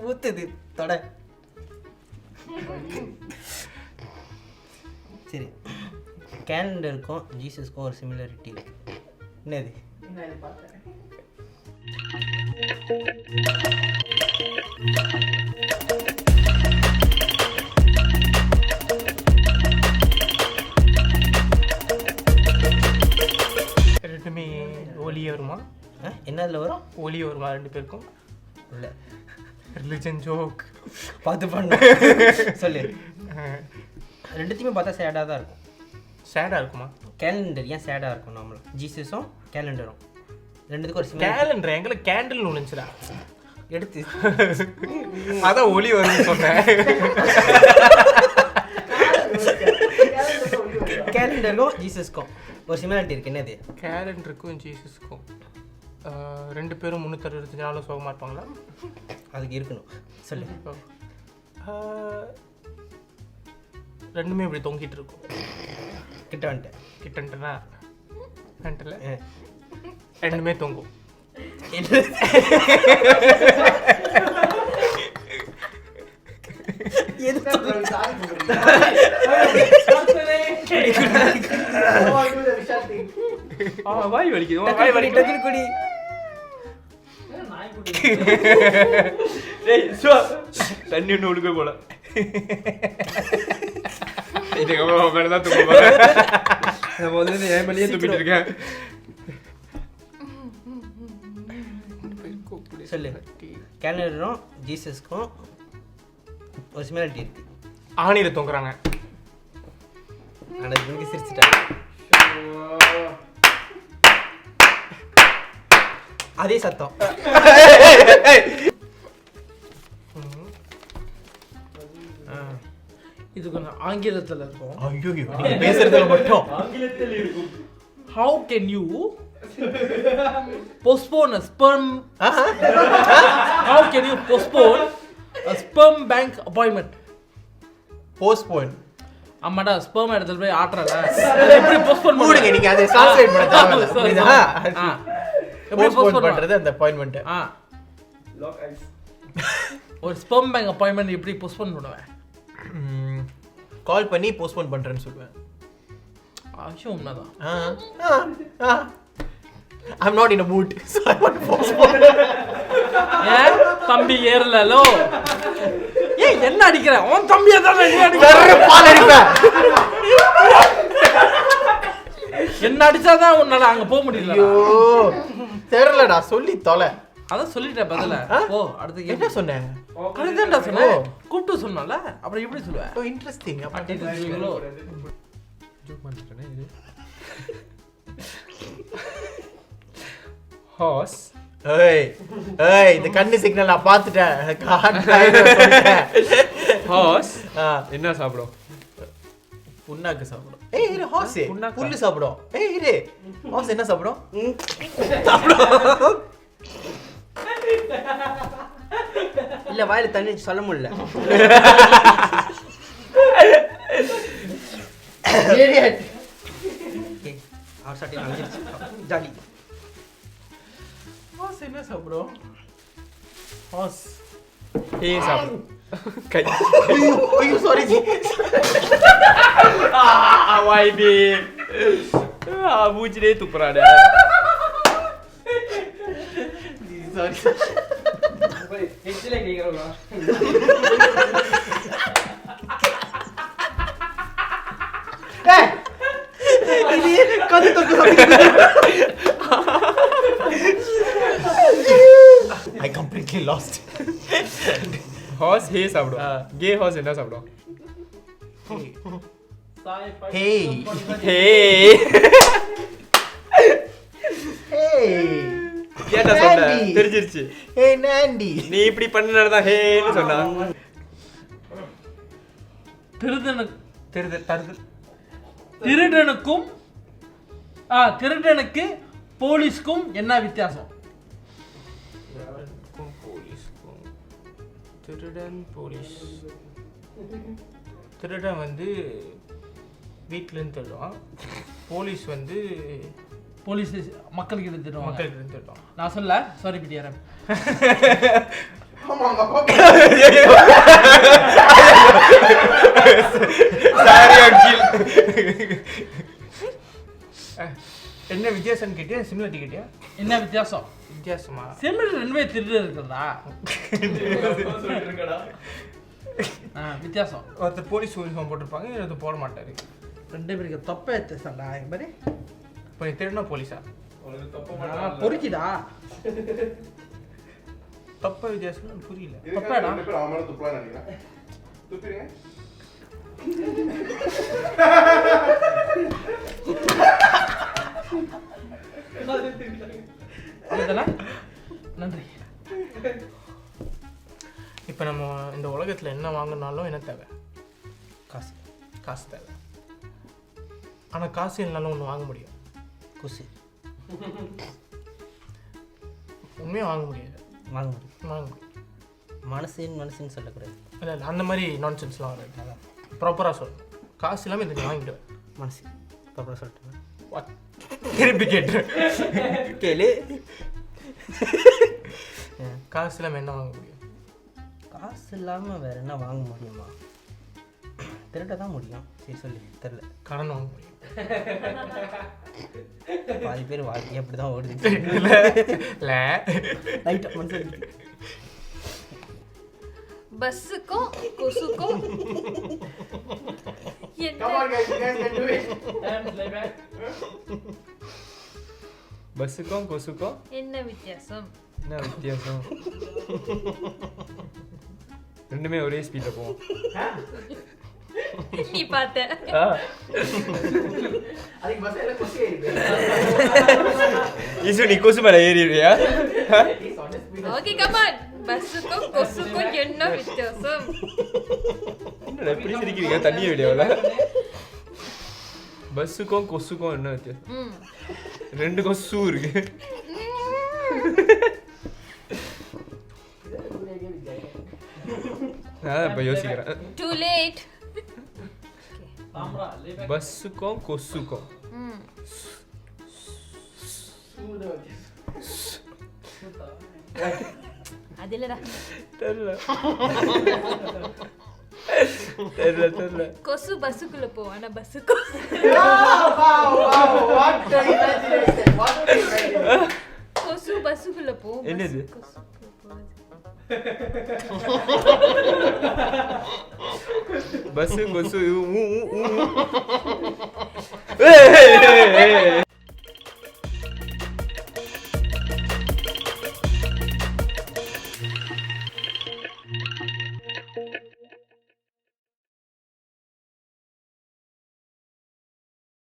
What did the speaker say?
ஊத்துது தொட. சரி, கேலண்டருக்கும் ஜீசஸ்க்கும் ஒரு சிமிலாரிட்டி இருக்கு. என்னது? ரெண்டுமே ஒலியே வருமா? என்னதுல வரும்? ஒலியே வருமா ரெண்டு பேருக்கும்? இல்லை, ரிலிஜன் ஜோக் பார்த்து பண்ண சொல்லு. ரெண்டுத்தையுமே பார்த்தா சேடாக தான் இருக்கும். சேடாக இருக்குமா? கேலண்டர் ஏன் சேடாக இருக்கும்? நார்மலாக ஜீசஸும் கேலண்டரும் ரெண்டுத்துக்கும் ஒரு கேலண்டர் எங்களை கேண்டில் நுழைஞ்சுடா எடுத்து அதான் ஒலி வரும்னு சொன்னேன். கேலண்டருக்கும் ஜீசஸ்க்கும் ஒரு சிமிலாரிட்டி இருக்கு. என்னது? கேலண்டருக்கும் ஜீசஸ்க்கும் ரெண்டு பேரும் 365 நாளும் சோகமாக இருப்பாங்களா? அதுக்கு இருக்கணும். சொல்லு. ரெண்டுமே இப்படி தொங்கிட்டு இருக்கும். கிட்ட வந்துட்டேன். கிட்டன்ட்டுனா வந்துட்டல, ரெண்டுமே தொங்கும். வாய் வலிக்குது, வாய் வலிக்குது. குடி. தண்ணி ஒன்று ஒழுக்க போல. இதுக்கப்புறம் உட்காந்து தான் தூக்க போறேன். நான் முதல்ல என் மேலேயே தூக்கிட்டு இருக்கேன். சொல்லு. கேலண்டரும் ஜீசஸ்க்கும் ஒரு சிமிலாரிட்டி இருக்கு. ஆணியில தொங்குறாங்க. ஆனால் இதுக்கு சிரிச்சிட்டாங்க. அதே சத்தம். இது கொஞ்சம் ஆங்கிலத்தில் இருக்கும். ஐயோ, நீங்க பேசுறதுல மட்டும் ஆங்கிலத்தில் இருக்கும். How can you postpone a sperm? How can you postpone a sperm bank appointment? Postpone. அம்மாடா ஸ்பெர்ம் இடத்துல போய் ஆட்றல, எப்படி போஸ்ட்போன் பண்ணுங்க? நீங்க அதை டிரான்ஸ்லேட் பண்ண தேவையில்லை. புரியுதா? எப்படி போஸ்ட்போன் பண்றது அந்த அப்பாயின்ட்மென்ட். ஒரு ஸ்பெர்ம் பேங்க் அப்பாயின்ட்மென்ட் எப்படி போஸ்ட்போன் பண்ணுவேன்? கால் பண்ணி போஸ்ட்போன் பண்றேன்னு சொல்லுவேன். ஆக்சுவலி உண்மைதான். I'm not in a mood, so I want to postpone. ஏன் தம்பி ஏறலோ? ஏய், என்ன அடிக்கிற? அவன் தம்பியை தான் நீ அடிக்கிற. பால் அடிப்பேன். என்ன அடிச்சாதான் உன்னால அங்க போக முடியல. ஐயோ, தெரியலடா, சொல்லி தொலை. அதான் சொல்லிட்டேன் பதில. ஓ, அடுத்து என்ன சொன்னேன்? கரெக்டாண்டா சொன்னேன். கூப்பிட்டு சொன்னல, அப்புறம் எப்படி சொல்லுவேன்? ஓ, இன்ட்ரஸ்டிங். அப்படிங்களோ ஜோக் பண்ணிட்டேனே இது. ஹார்ஸ். ஏய், இந்த கண்ணு சிக்னல் நான் பார்த்துட்டேன். ஹார்ஸ் என்ன சாப்பிடும்? புண்ணாக்கு சாப்பிடும். ஏய், இரு, ஹார்ஸ் புல்லு சாப்பிடும். ஏய், இரு, ஹார்ஸ் என்ன சாப்பிடும்? இல்ல, வாயில தண்ணி சொல்ல முடியல. அவர் சாட்டி அங்கிருச்சு. ஜாலி. ஹார்ஸ் என்ன சாப்பிடும்? ஹார்ஸ் ஏய் சாப்பிடும். கை. ஐயோ, சாரி ஜி. வாய்டி. மூச்சிலே துப்புறாடா. சாரி. ஹெச்ல கேக்குறோம். இது கது தொக்கு. I completely lost. Horse hey சாப்பிடும். கே ஹார்ஸ் என்ன சாப்பிடும்? Hey. ஹே. ஏன்டா சொன்ன? தெரிஞ்சிருச்சு. Hey, Nandi. நீ இப்படி பண்ணனால தான் ஹேன்னு சொன்னா. திருடனுக்கு போலீஸ்க்கும் என்ன வித்தியாசம்? திருடன் போலீஸ். திருடன் வந்து வீட்டிலேருந்து திருடுவான். போலீஸ் வந்து போலீஸ் மக்களுக்கு இது திட்டுவாங்க. மக்களுக்கு திட்டுவோம். நான் சொல்ல சாரி பிடிஆர். Sorry uncle. என்ன வித்தியாசம் கேட்டியா? சிமிலாரிட்டி கேட்டியா? என்ன வித்தியாசம்? வித்தியாசமா? சிமிலர் 2 பேர் திருடு இருக்குதா? வித்தியாசம். ஒருத்தர் போலீஸ் யூனிஃபார்ம் போட்டிருப்பாங்க, இன்னொருத்தர் போட மாட்டாரு. 2 பேருக்கு தப்ப வித்தியாசம்டா. பாரு இப்போ நீ திருடனா போலீஸா? பொறுக்கிடா. தப்ப வித்தியாசம் புரியல. தப்பாடா. நன்றி. இப்போ நம்ம இந்த உலகத்தில் என்ன வாங்கினாலும் என்ன தேவை? காசு. காசு தேவை. ஆனால் காசு இல்லைனாலும் ஒன்று வாங்க முடியும். குசி. உண்மையாக வாங்க முடியாது. வாங்க முடியும். வாங்க முடியும். மனசுன்னு சொல்லக்கூடாது. இல்லை இல்லை, அந்த மாதிரி நான்சென்ஸ்லாம் வராது. அதான் ப்ராப்பராக சொல்லணும். காசு இல்லாமல் இதை நீ வாங்கிடுவேன். மனசு ப்ராப்பராக சொல்லிட்டேன். திருப்பி கேட்டுறேன். கேளு. காசு இல்லாமல் என்ன வாங்க முடியும்? காசு இல்லாமல் வேற என்ன வாங்க முடியுமா? திருட தான் முடியும். சரி சொல்லி தெரில. கடன் வாங்க முடியும். பாதி பேர் வாழ்க்கை அப்படி தான் ஓடுது. இல்லை லைட்டாக மனசு. பஸ்ஸுக்கும் கொசுக்கும் பஸ்ஸுக்கும் கொசுக்கும் என்ன வித்தியாசம்? என்ன வித்தியாசம்? ரெண்டுமே ஒரே ஸ்பீட்ல போவோம். நீ பார்த்த நீ கொசு மேல ஏறிடுவியா? Okay come on. பஸ்ஸுக்கும் கொசுக்கும் என்ன வித்தியாசம்? என்னடா இப்படி சிரிக்கிறீங்க தண்ணிய வீடியோல? பஸ்ஸுக்கும் கொசுக்கும் என்ன வித்தியாசம்? ரெண்டு கொசு இருக்கு. நான் இப்ப யோசிக்கிறேன். Too late. பஸ்ஸுக்கும் கொசுக்கும் அது இல்லடா. தெரியல. கொசு பஸ்ஸுக்குள்ள போ, ஆனா பஸ்ஸுக்கு கொசு பஸ்ஸுக்குள்ள போ. என்னது? பஸ் கொசு